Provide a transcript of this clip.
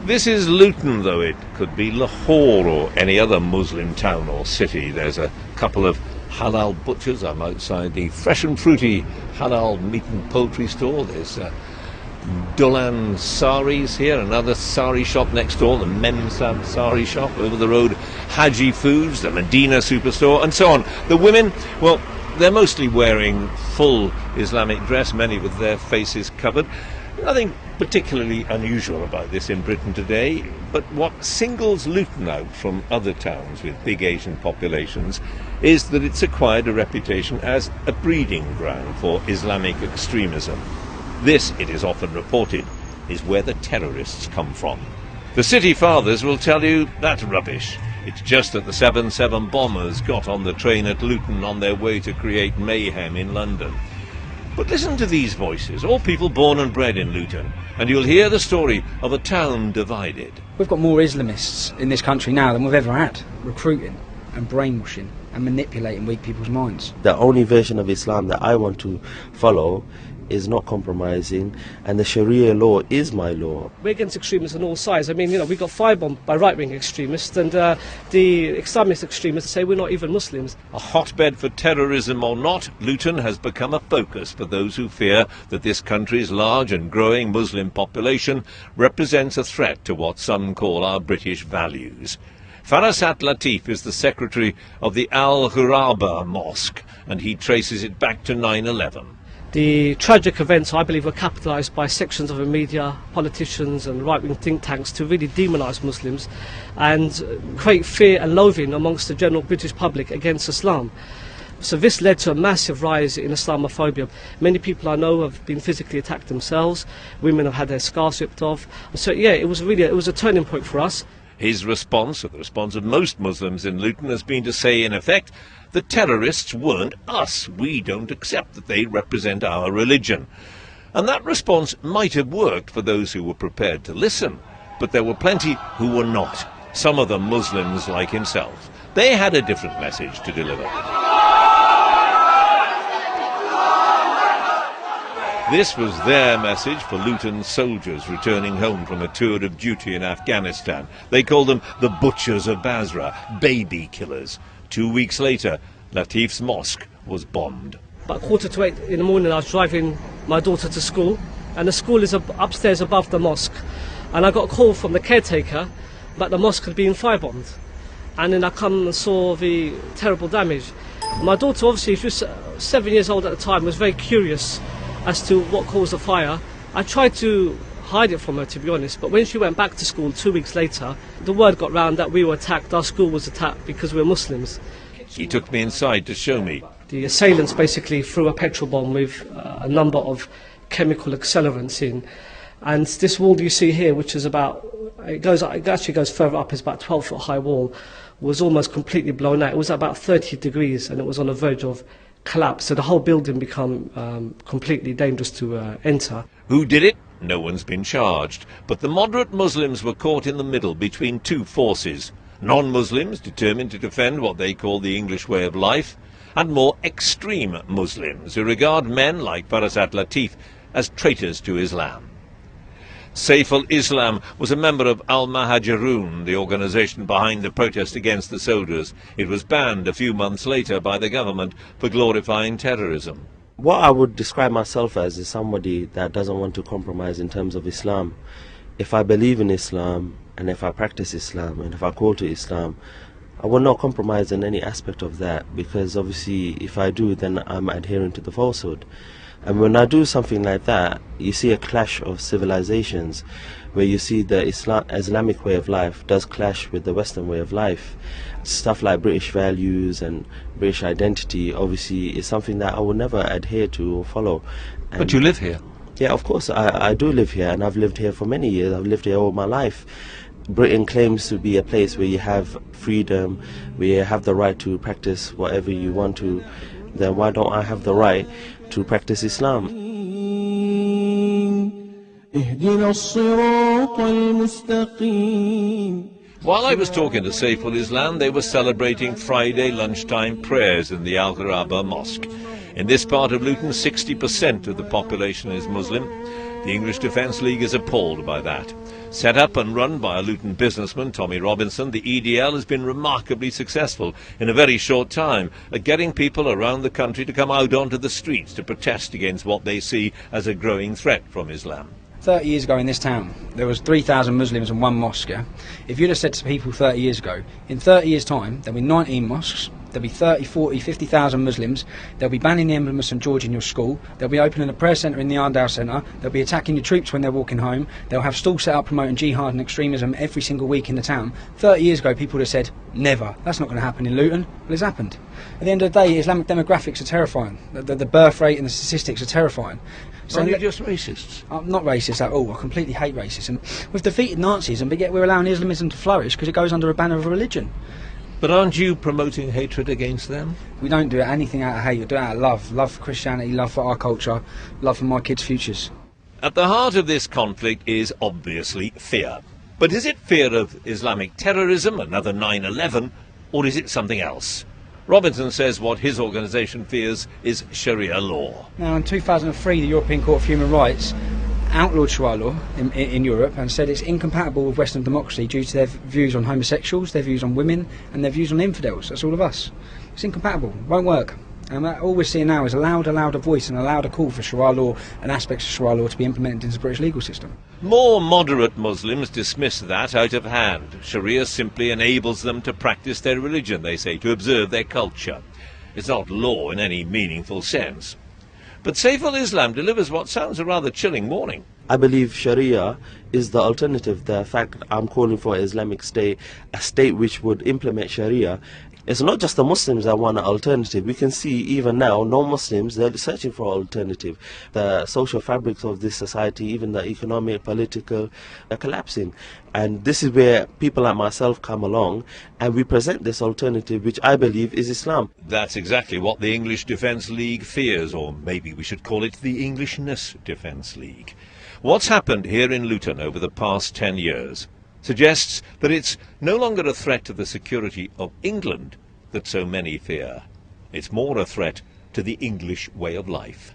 This is Luton, though it could be Lahore or any other Muslim town or city. There's a couple of halal butchers. I'm outside the fresh and fruity halal meat and poultry store. There's Dulan Saris here, another sari shop next door, the Memsab Sari shop over the road, Haji Foods, the Medina Superstore, and so on. The women, well, they're mostly wearing full Islamic dress, many with their faces covered. Nothing particularly unusual about this in Britain today, but what singles Luton out from other towns with big Asian populations is that it's acquired a reputation as a breeding ground for Islamic extremism. This, it is often reported, is where the terrorists come from. The city fathers will tell you that's rubbish. It's just that the 7/7 bombers got on the train at Luton on their way to create mayhem in London. But listen to these voices, all people born and bred in Luton, and you'll hear the story of a town divided. We've got more Islamists in this country now than we've ever had, recruiting and brainwashing and manipulating weak people's minds. The only version of Islam that I want to follow is not compromising, and the Sharia law is my law. We're against extremists on all sides. I mean, we got firebombed by right-wing extremists, and the Islamist extremists say we're not even Muslims. A hotbed for terrorism or not, Luton has become a focus for those who fear that this country's large and growing Muslim population represents a threat to what some call our British values. Farasat Latif is the secretary of the Al-Ghuraba Mosque, and he traces it back to 9/11. The tragic events, I believe, were capitalised by sections of the media, politicians and right-wing think tanks to really demonise Muslims and create fear and loathing amongst the general British public against Islam. So this led to a massive rise in Islamophobia. Many people I know have been physically attacked themselves. Women have had their scarves ripped off. So yeah, it was a turning point for us. His response, or the response of most Muslims in Luton, has been to say, in effect, the terrorists weren't us. We don't accept that they represent our religion. And that response might have worked for those who were prepared to listen, but there were plenty who were not, some of them Muslims like himself. They had a different message to deliver. This was their message for Luton soldiers returning home from a tour of duty in Afghanistan. They called them the Butchers of Basra, baby killers. 2 weeks later, Latif's mosque was bombed. About 7:45 in the morning, I was driving my daughter to school, and the school is upstairs above the mosque. And I got a call from the caretaker that the mosque had been firebombed. And then I come and saw the terrible damage. My daughter, obviously, she was 7 years old at the time, was very curious as to what caused the fire. I tried to hide it from her, to be honest, but when she went back to school 2 weeks later, the word got round that we were attacked, our school was attacked because we're Muslims. He took me inside to show me. The assailants basically threw a petrol bomb with a number of chemical accelerants in, and this wall you see here, which is it actually goes further up, it's about 12-foot high wall, was almost completely blown out. It was about 30 degrees and it was on the verge of collapse, so the whole building became completely dangerous to enter. Who did it? No one's been charged, but the moderate Muslims were caught in the middle between two forces. Non-Muslims determined to defend what they call the English way of life, and more extreme Muslims who regard men like Farasat Latif as traitors to Islam. Saif al-Islam was a member of Al-Muhajirun, the organisation behind the protest against the soldiers. It was banned a few months later by the government for glorifying terrorism. What I would describe myself as is somebody that doesn't want to compromise in terms of Islam. If I believe in Islam, and if I practice Islam, and if I call to Islam, I will not compromise in any aspect of that, because obviously if I do, then I'm adhering to the falsehood. And when I do something like that, you see a clash of civilizations, where you see the Islamic way of life does clash with the Western way of life. Stuff like British values and British identity obviously is something that I will never adhere to or follow. But you live here? Yeah, of course, I do live here, and I've lived here for many years. I've lived here all my life. Britain claims to be a place where you have freedom, where you have the right to practice whatever you want to. Then why don't I have the right to practice Islam? While I was talking to Saif al-Islam, they were celebrating Friday lunchtime prayers in the Al-Ghuraba Mosque. In this part of Luton, 60% of the population is Muslim. The English Defence League is appalled by that. Set up and run by a Luton businessman, Tommy Robinson, the EDL has been remarkably successful in a very short time at getting people around the country to come out onto the streets to protest against what they see as a growing threat from Islam. 30 years ago in this town, there was 3,000 Muslims and one mosque. Yeah? If you'd have said to people 30 years ago, in 30 years' time, there'll be 19 mosques, there'll be 30, 40, 50,000 Muslims, they'll be banning the emblem of St George in your school, they'll be opening a prayer centre in the Arndale Centre, they'll be attacking your troops when they're walking home, they'll have stalls set up promoting jihad and extremism every single week in the town. 30 years ago, people would have said, never, that's not going to happen in Luton. Well, it's happened. At the end of the day, Islamic demographics are terrifying. The birth rate and the statistics are terrifying. So you're just racists? I'm not racist at all. I completely hate racism. We've defeated Nazism, but yet we're allowing Islamism to flourish because it goes under a banner of a religion. But aren't you promoting hatred against them? We don't do anything out of hate. We do it out of love. Love for Christianity, love for our culture, love for my kids' futures. At the heart of this conflict is obviously fear. But is it fear of Islamic terrorism, another 9/11, or is it something else? Robinson says what his organisation fears is Sharia law. Now, in 2003, the European Court of Human Rights outlawed Sharia law in Europe and said it's incompatible with Western democracy due to their views on homosexuals, their views on women, and their views on infidels. That's all of us. It's incompatible. Won't work. And all we're seeing now is a louder voice and a louder call for Sharia law and aspects of Sharia law to be implemented into the British legal system. More moderate Muslims dismiss that out of hand. Sharia simply enables them to practice their religion, they say, to observe their culture. It's not law in any meaningful sense. But Saiful Islam delivers what sounds a rather chilling warning. I believe Sharia is the alternative. The fact I'm calling for an Islamic state, a state which would implement Sharia. It's not just the Muslims that want an alternative. We can see even now, non-Muslims, they're searching for an alternative. The social fabrics of this society, even the economic, political, are collapsing. And this is where people like myself come along and we present this alternative, which I believe is Islam. That's exactly what the English Defence League fears, or maybe we should call it the Englishness Defence League. What's happened here in Luton over the past 10 years suggests that it's no longer a threat to the security of England that so many fear. It's more a threat to the English way of life.